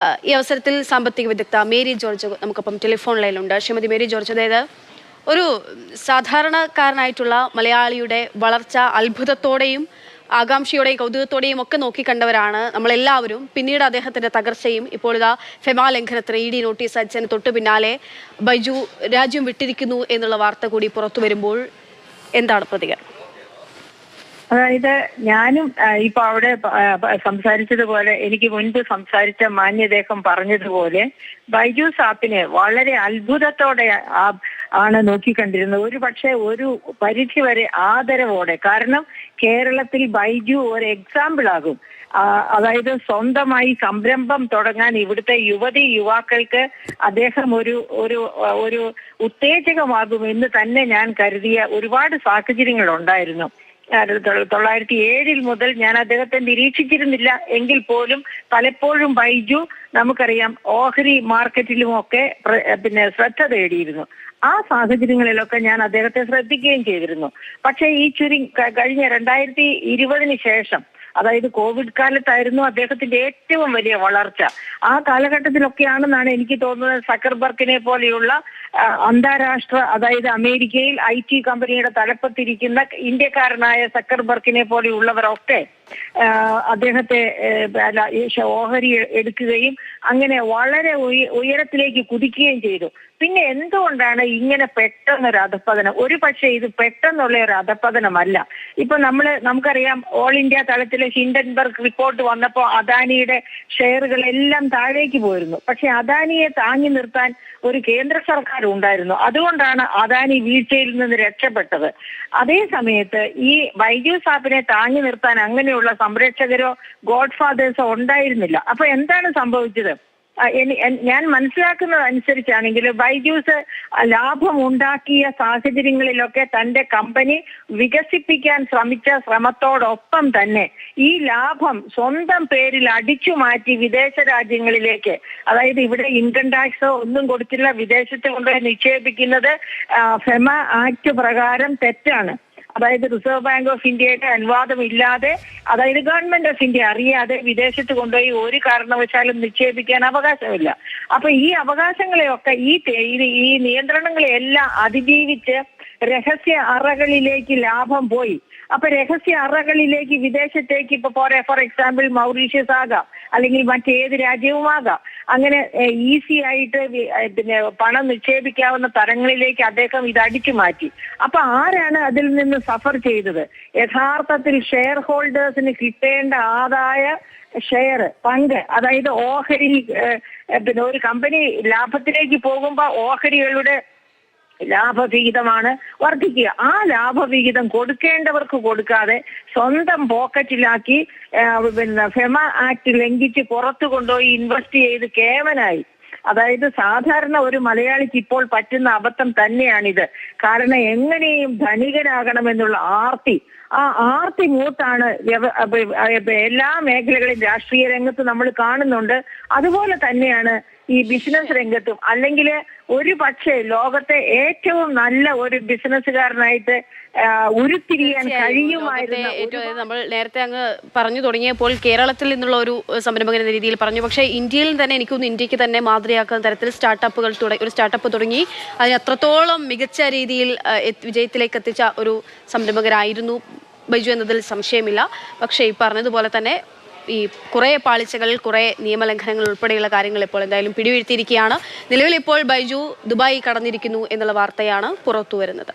ഈ അവസരത്തിൽ സാമ്പത്തിക വിദഗ്ധ മേരി ജോർജ് നമുക്കൊപ്പം ടെലിഫോൺ ലൈനിലുണ്ട്. ശ്രീമതി മേരി ജോർജ്, അതായത് ഒരു സാധാരണക്കാരനായിട്ടുള്ള മലയാളിയുടെ വളർച്ച അത്ഭുതത്തോടെയും ആകാംക്ഷയോടെയും കൗതുകത്തോടെയും ഒക്കെ നോക്കിക്കണ്ടവരാണ് നമ്മളെല്ലാവരും. പിന്നീട് അദ്ദേഹത്തിന്റെ തകർച്ചയും ഇപ്പോൾ ഇതാ ഫെമ ലംഘനത്തിന് ED നോട്ടീസ് അയച്ചതിന് തൊട്ടു പിന്നാലെ ബൈജു രാജ്യം വിട്ടിരിക്കുന്നു എന്നുള്ള വാർത്ത കൂടി പുറത്തു വരുമ്പോൾ എന്താണ് പ്രതികരണം? അതായത് ഞാനും ഇപ്പൊ അവിടെ സംസാരിച്ചതുപോലെ എനിക്ക് മുൻപ് സംസാരിച്ച മാന്യദേഹം പറഞ്ഞതുപോലെ ബൈജു സാപ്പിനെ വളരെ അത്ഭുതത്തോടെ ആണ് നോക്കിക്കണ്ടിരുന്നത്. ഒരു പക്ഷേ ഒരു പരിധി വരെ ആദരവോടെ. കാരണം കേരളത്തിൽ ബൈജു ഒരു എക്സാമ്പിൾ ആകും. അതായത് സ്വന്തമായി സംരംഭം തുടങ്ങാൻ ഇവിടുത്തെ യുവാക്കൾക്ക് അദ്ദേഹം ഒരു ഒരു ഒരു ഉത്തേജകമാകുമെന്ന് തന്നെ ഞാൻ കരുതിയ ഒരുപാട് സാഹചര്യങ്ങൾ ഉണ്ടായിരുന്നു. 1907 മുതൽ ഞാൻ അദ്ദേഹത്തെ നിരീക്ഷിച്ചിരുന്നില്ല എങ്കിൽ പോലും പലപ്പോഴും ബൈജു നമുക്കറിയാം ഓഹരി മാർക്കറ്റിലുമൊക്കെ ശ്രദ്ധ തേടിയിരുന്നു. ആ സാഹചര്യങ്ങളിലൊക്കെ ഞാൻ അദ്ദേഹത്തെ ശ്രദ്ധിക്കുകയും ചെയ്തിരുന്നു. പക്ഷേ ഈ കഴിഞ്ഞ 2020 ശേഷം, അതായത് കോവിഡ് കാലത്തായിരുന്നു അദ്ദേഹത്തിന്റെ ഏറ്റവും വലിയ വളർച്ച. ആ കാലഘട്ടത്തിലൊക്കെയാണെന്നാണ് എനിക്ക് തോന്നുന്നത് സക്കർബർഗിനെ പോലെയുള്ള അന്താരാഷ്ട്ര, അതായത് അമേരിക്കയിൽ IT കമ്പനിയുടെ തലപ്പത്തിരിക്കുന്ന ഇന്ത്യക്കാരനായ സക്കർബർഗിനെ പോലെയുള്ളവരൊക്കെ അദ്ദേഹത്തെ ഓഹരി എടുക്കുകയും അങ്ങനെ വളരെ ഉയരത്തിലേക്ക് കുതിക്കുകയും ചെയ്തു. പിന്നെ എന്തുകൊണ്ടാണ് ഇങ്ങനെ പെട്ടെന്നൊരു അധപ്പതനം? ഒരു പക്ഷേ ഇത് പെട്ടെന്നുള്ള ഒരു അധപ്പതനമല്ല. ഇപ്പൊ നമുക്കറിയാം, ഓൾ ഇന്ത്യ തലത്തിലെ ഹിൻഡൻബർഗ് റിപ്പോർട്ട് വന്നപ്പോൾ അദാനിയുടെ ഷെയറുകളെല്ലാം താഴേക്ക് പോയിരുന്നു. പക്ഷെ അദാനിയെ താങ്ങി നിർത്താൻ ഒരു കേന്ദ്ര സർക്കാർ ഉണ്ടായിരുന്നു. അതുകൊണ്ടാണ് അദാനി വീഴ്ചയിൽ നിന്ന് രക്ഷപ്പെട്ടത്. അതേ സമയത്ത് ഈ ബൈജു സാപ്പിനെ താങ്ങി നിർത്താൻ അങ്ങനെയുള്ള സംരക്ഷകരോ ഗോഡ് ഫാദേഴ്സോ ഉണ്ടായിരുന്നില്ല. അപ്പൊ എന്താണ് സംഭവിച്ചത്? ഞാൻ മനസ്സിലാക്കുന്നത് അനുസരിച്ചാണെങ്കിൽ ബൈജൂസ് ലാഭം ഉണ്ടാക്കിയ സാഹചര്യങ്ങളിലൊക്കെ തന്റെ കമ്പനി വികസിപ്പിക്കാൻ ശ്രമിച്ച ശ്രമത്തോടൊപ്പം തന്നെ ഈ ലാഭം സ്വന്തം പേരിൽ അടിച്ചു മാറ്റി വിദേശ രാജ്യങ്ങളിലേക്ക്, അതായത് ഇവിടെ ഇൻകം ടാക്സോ ഒന്നും കൊടുത്തില്ല, വിദേശത്ത് കൊണ്ടുപോയി നിക്ഷേപിക്കുന്നത് ഫെമ ആക്ട് പ്രകാരം തെറ്റാണ്. അതായത് റിസർവ് ബാങ്ക് ഓഫ് ഇന്ത്യയുടെ അനുവാദമില്ലാതെ, അതായത് ഗവൺമെന്റ് ഓഫ് ഇന്ത്യ അറിയാതെ വിദേശത്ത് കൊണ്ടുപോയി ഒരു കാരണവശാലും നിക്ഷേപിക്കാൻ അവകാശമില്ല. അപ്പൊ ഈ അവകാശങ്ങളെയൊക്കെ ഈ നിയന്ത്രണങ്ങളെല്ലാം അതിജീവിച്ച് രഹസ്യ അറകളിലേക്ക് ലാഭം പോയി. അപ്പൊ രഹസ്യ അറകളിലേക്ക് വിദേശത്തേക്ക് ഇപ്പൊ ഫോർ എക്സാമ്പിൾ മൗറീഷ്യസ് ആകാം, അല്ലെങ്കിൽ മറ്റേത് രാജ്യവുമാകാം, അങ്ങനെ ഈസി ആയിട്ട് പണം നിക്ഷേപിക്കാവുന്ന തരങ്ങളിലേക്ക് അദ്ദേഹം ഇത് അടിച്ചു മാറ്റി. അപ്പൊ ആരാണ് അതിൽ നിന്ന് സഫർ ചെയ്തത്? യഥാർത്ഥത്തിൽ ഷെയർ ഹോൾഡേഴ്സിന് കിട്ടേണ്ട ആദായ പങ്ക്, അതായത് ഓഹരി, ഒരു കമ്പനി ലാഭത്തിലേക്ക് പോകുമ്പോൾ ഓഹരികളുടെ ലാഭവിഹിതമാണ് വർദ്ധിക്കുക. ആ ലാഭവിഹിതം കൊടുക്കേണ്ടവർക്ക് കൊടുക്കാതെ സ്വന്തം പോക്കറ്റിലാക്കി ഫെമ ആക്ട് ലംഘിച്ച് പുറത്തു കൊണ്ടുപോയി ഇൻവെസ്റ്റ് ചെയ്ത് കേവനായി. അതായത് സാധാരണ ഒരു മലയാളിക്ക് ഇപ്പോൾ പറ്റുന്ന അബദ്ധം തന്നെയാണിത്. കാരണം എങ്ങനെയും ധനികനാകണമെന്നുള്ള ആ ആർത്തി മൂത്താണ് എല്ലാ മേഖലകളിലും രാഷ്ട്രീയ രംഗത്ത് നമ്മൾ കാണുന്നുണ്ട്. അതുപോലെ തന്നെയാണ് ഈ ബിസിനസ് രംഗത്തും. അല്ലെങ്കിൽ ഒരു പക്ഷേ ലോകത്തെ ഏറ്റവും നല്ല ഒരു ബിസിനസ്സുകാരനായിട്ട് ഉരുത്തിരിയാൻ കഴിയുമായിരുന്നു. നമ്മൾ നേരത്തെ അങ്ങ് പറഞ്ഞു തുടങ്ങിയപ്പോൾ കേരളത്തിൽ നിന്നുള്ള ഒരു സംരംഭകൻ എന്ന രീതിയിൽ പറഞ്ഞു. പക്ഷേ ഇന്ത്യയിൽ തന്നെ എനിക്കൊന്ന് ഇന്ത്യക്ക് തന്നെ മാതൃകയാക്കുന്ന തരത്തിൽ ഒരു സ്റ്റാർട്ടപ്പ് തുടങ്ങി അതിന് അത്രത്തോളം മികച്ച രീതിയിൽ വിജയത്തിലേക്ക് എത്തിച്ച ഒരു സംരംഭകരായിരുന്നു ബൈജു എന്നതിൽ സംശയമില്ല. പക്ഷേ ഈ പറഞ്ഞതുപോലെ തന്നെ ഈ കുറേ പാളിച്ചകൾ, കുറേ നിയമലംഘനങ്ങൾ ഉൾപ്പെടെയുള്ള കാര്യങ്ങൾ ഇപ്പോൾ എന്തായാലും പിടിവീഴ്ത്തിയിരിക്കുകയാണ്. നിലവിൽ ഇപ്പോൾ ബൈജു ദുബായി കടന്നിരിക്കുന്നു എന്നുള്ള വാർത്തയാണ് പുറത്തു വരുന്നത്.